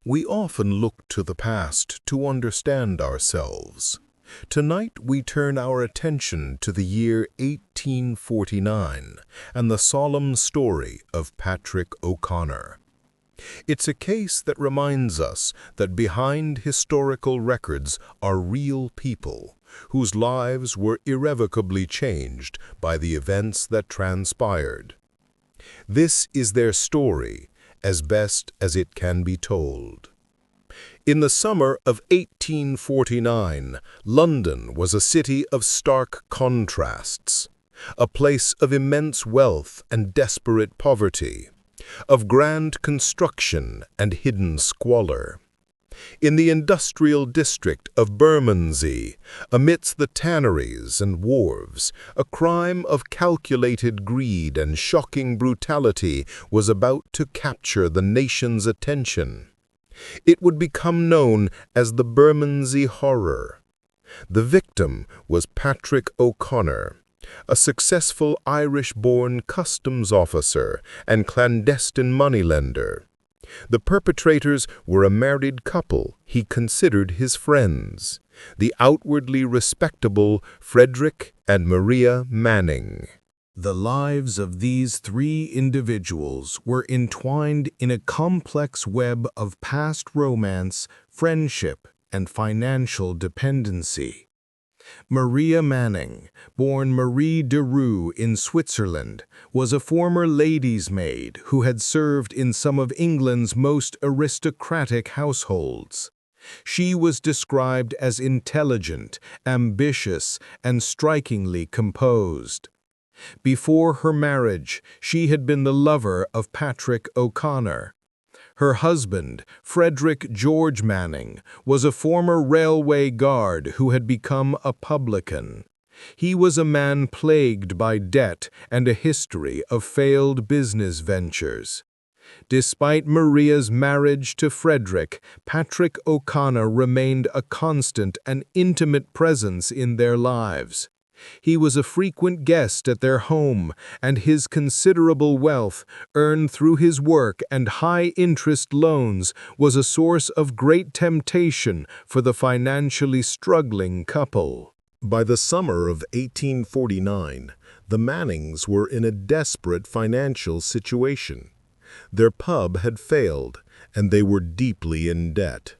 We often look to the past to understand ourselves. Tonight we turn our attention to the year 1849 and the solemn story of Patrick O'Connor. It's a case that reminds us that behind historical records are real people whose lives were irrevocably changed by the events that transpired. This is their story, as best as it can be told. In the summer of 1849, London was a city of stark contrasts, a place of immense wealth and desperate poverty, of grand construction and hidden squalor. In the industrial district of Bermondsey, amidst the tanneries and wharves, a crime of calculated greed and shocking brutality was about to capture the nation's attention. It would become known as the Bermondsey Horror. The victim was Patrick O'Connor, a successful Irish-born customs officer and clandestine moneylender. The perpetrators were a married couple he considered his friends, the outwardly respectable Frederick and Maria Manning. The lives of these three individuals were entwined in a complex web of past romance, friendship, and financial dependency. Maria Manning, born Marie de Roux in Switzerland, was a former lady's maid who had served in some of England's most aristocratic households. She was described as intelligent, ambitious, and strikingly composed. Before her marriage, she had been the lover of Patrick O'Connor. Her husband, Frederick George Manning, was a former railway guard who had become a publican. He was a man plagued by debt and a history of failed business ventures. Despite Maria's marriage to Frederick, Patrick O'Connor remained a constant and intimate presence in their lives. He was a frequent guest at their home, and his considerable wealth, earned through his work and high-interest loans, was a source of great temptation for the financially struggling couple. By the summer of 1849, the Mannings were in a desperate financial situation. Their pub had failed, and they were deeply in debt.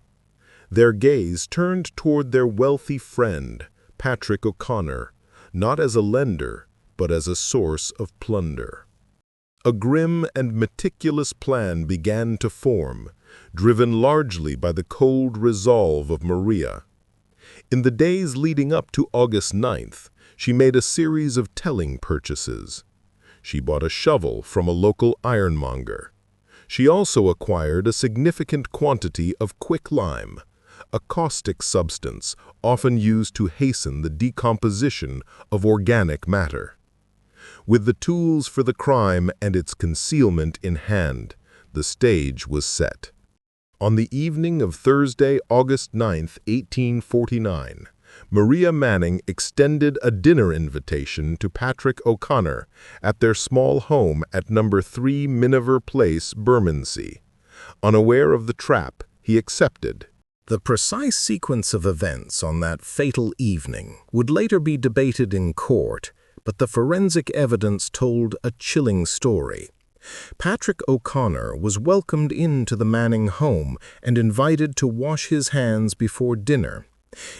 Their gaze turned toward their wealthy friend, Patrick O'Connor, not as a lender, but as a source of plunder. A grim and meticulous plan began to form, driven largely by the cold resolve of Maria. In the days leading up to August 9th, she made a series of telling purchases. She bought a shovel from a local ironmonger. She also acquired a significant quantity of quicklime, a caustic substance often used to hasten the decomposition of organic matter. With the tools for the crime and its concealment in hand, the stage was set. On the evening of Thursday, August 9, 1849, Maria Manning extended a dinner invitation to Patrick O'Connor at their small home at No. 3 Miniver Place, Bermondsey. Unaware of the trap, he accepted. The precise sequence of events on that fatal evening would later be debated in court, but the forensic evidence told a chilling story. Patrick O'Connor was welcomed into the Manning home and invited to wash his hands before dinner.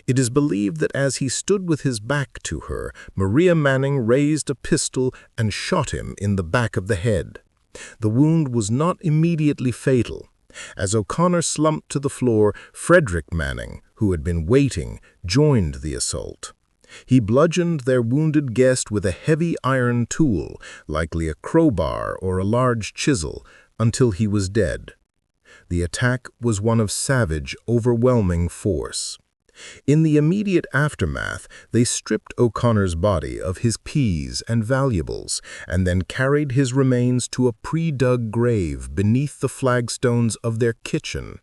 It is believed that as he stood with his back to her, Maria Manning raised a pistol and shot him in the back of the head. The wound was not immediately fatal. As O'Connor slumped to the floor, Frederick Manning, who had been waiting, joined the assault. He bludgeoned their wounded guest with a heavy iron tool, likely a crowbar or a large chisel, until he was dead. The attack was one of savage, overwhelming force. In the immediate aftermath, they stripped O'Connor's body of his keys and valuables, and then carried his remains to a pre-dug grave beneath the flagstones of their kitchen.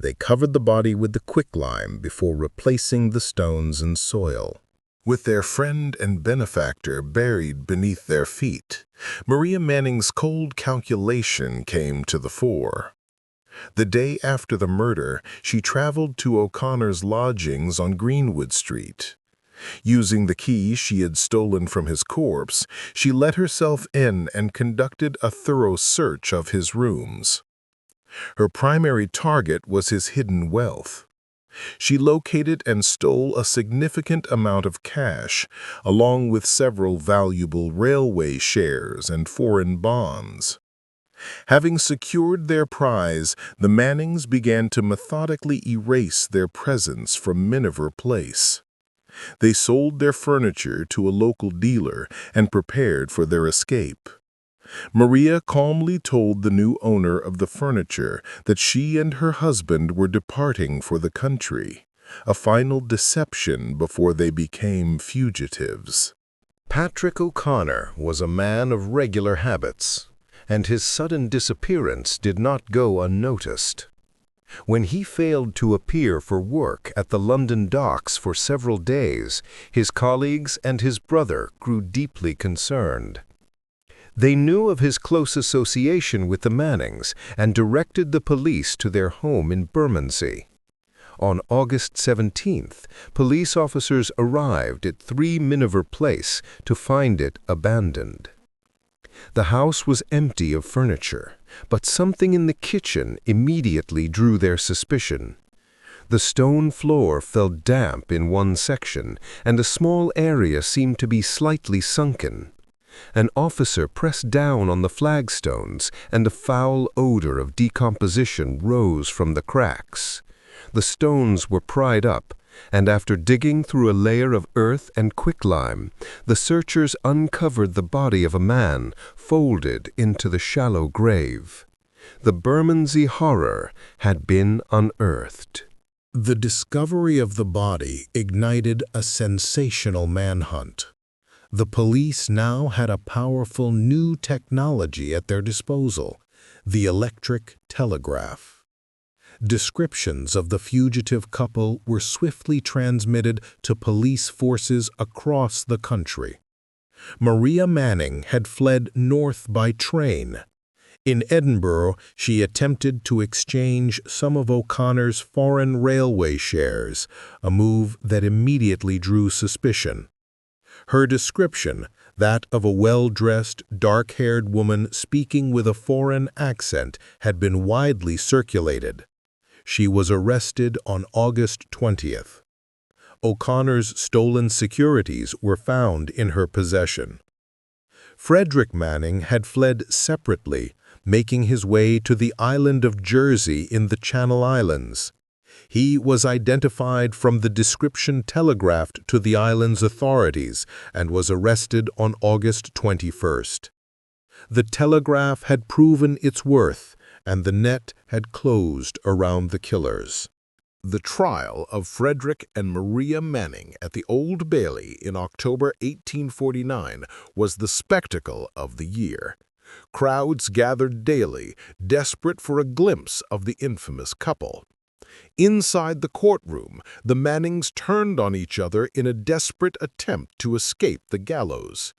They covered the body with the quicklime before replacing the stones in soil. With their friend and benefactor buried beneath their feet, Maria Manning's cold calculation came to the fore. The day after the murder, she traveled to O'Connor's lodgings on Greenwood Street. Using the key she had stolen from his corpse, she let herself in and conducted a thorough search of his rooms. Her primary target was his hidden wealth. She located and stole a significant amount of cash, along with several valuable railway shares and foreign bonds. Having secured their prize, the Mannings began to methodically erase their presence from Miniver Place. They sold their furniture to a local dealer and prepared for their escape. Maria calmly told the new owner of the furniture that she and her husband were departing for the country, a final deception before they became fugitives. Patrick O'Connor was a man of regular habits, and his sudden disappearance did not go unnoticed. When he failed to appear for work at the London docks for several days, his colleagues and his brother grew deeply concerned. They knew of his close association with the Mannings and directed the police to their home in Bermondsey. On August 17th, police officers arrived at 3 Miniver Place to find it abandoned. The house was empty of furniture, but something in the kitchen immediately drew their suspicion. The stone floor felt damp in one section, and a small area seemed to be slightly sunken. An officer pressed down on the flagstones, and a foul odor of decomposition rose from the cracks. The stones were pried up, and after digging through a layer of earth and quicklime, the searchers uncovered the body of a man folded into the shallow grave. The Bermondsey Horror had been unearthed. The discovery of the body ignited a sensational manhunt. The police now had a powerful new technology at their disposal, the electric telegraph. Descriptions of the fugitive couple were swiftly transmitted to police forces across the country. Maria Manning had fled north by train. In Edinburgh, she attempted to exchange some of O'Connor's foreign railway shares, a move that immediately drew suspicion. Her description, that of a well-dressed, dark-haired woman speaking with a foreign accent, had been widely circulated. She was arrested on August 20th. O'Connor's stolen securities were found in her possession. Frederick Manning had fled separately, making his way to the island of Jersey in the Channel Islands. He was identified from the description telegraphed to the island's authorities and was arrested on August 21st. The telegraph had proven its worth, and the net had closed around the killers. The trial of Frederick and Maria Manning at the Old Bailey in October 1849 was the spectacle of the year. Crowds gathered daily, desperate for a glimpse of the infamous couple. Inside the courtroom, the Mannings turned on each other in a desperate attempt to escape the gallows.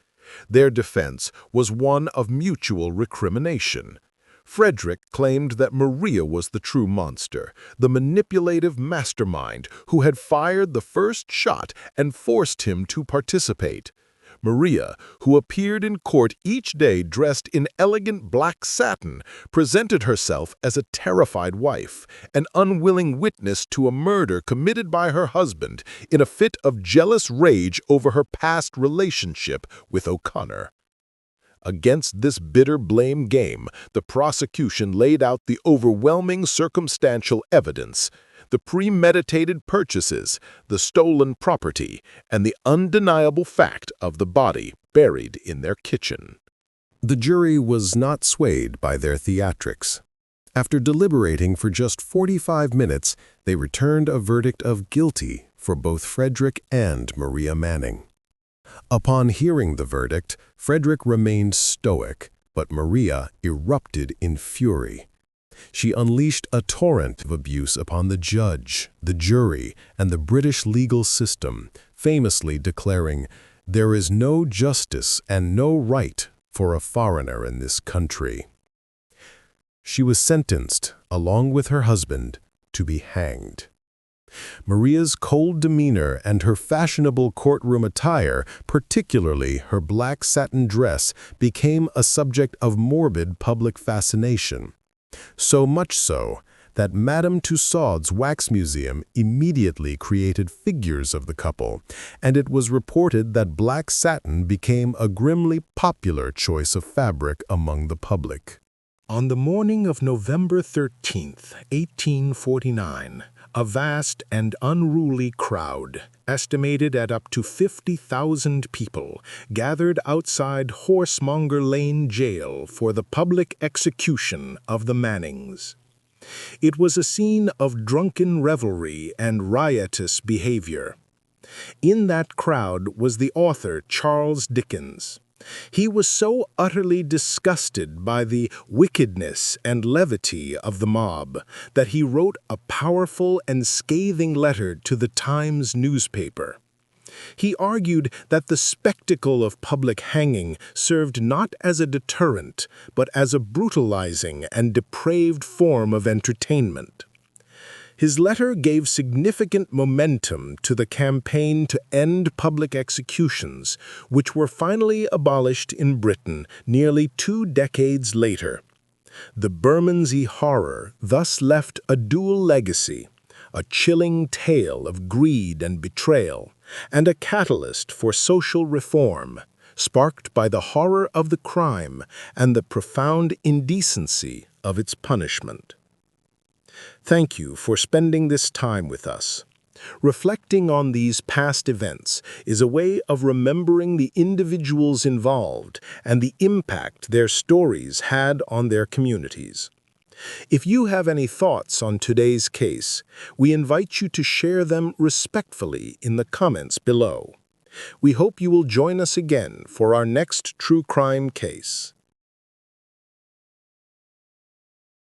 Their defense was one of mutual recrimination. Frederick claimed that Maria was the true monster, the manipulative mastermind who had fired the first shot and forced him to participate. Maria, who appeared in court each day dressed in elegant black satin, presented herself as a terrified wife, an unwilling witness to a murder committed by her husband in a fit of jealous rage over her past relationship with O'Connor. Against this bitter blame game, the prosecution laid out the overwhelming circumstantial evidence, the premeditated purchases, the stolen property, and the undeniable fact of the body buried in their kitchen. The jury was not swayed by their theatrics. After deliberating for just 45 minutes, they returned a verdict of guilty for both Frederick and Maria Manning. Upon hearing the verdict, Frederick remained stoic, but Maria erupted in fury. She unleashed a torrent of abuse upon the judge, the jury, and the British legal system, famously declaring, "There is no justice and no right for a foreigner in this country." She was sentenced, along with her husband, to be hanged. Maria's cold demeanor and her fashionable courtroom attire, particularly her black satin dress, became a subject of morbid public fascination. So much so that Madame Tussaud's Wax Museum immediately created figures of the couple, and it was reported that black satin became a grimly popular choice of fabric among the public. On the morning of November 13th, 1849, a vast and unruly crowd, estimated at up to 50,000 people, gathered outside Horsemonger Lane Jail for the public execution of the Mannings. It was a scene of drunken revelry and riotous behavior. In that crowd was the author Charles Dickens. He was so utterly disgusted by the wickedness and levity of the mob that he wrote a powerful and scathing letter to the Times newspaper. He argued that the spectacle of public hanging served not as a deterrent, but as a brutalizing and depraved form of entertainment. His letter gave significant momentum to the campaign to end public executions, which were finally abolished in Britain nearly 2 decades later. The Bermondsey Horror thus left a dual legacy, a chilling tale of greed and betrayal, and a catalyst for social reform, sparked by the horror of the crime and the profound indecency of its punishment. Thank you for spending this time with us. Reflecting on these past events is a way of remembering the individuals involved and the impact their stories had on their communities. If you have any thoughts on today's case, we invite you to share them respectfully in the comments below. We hope you will join us again for our next true crime case.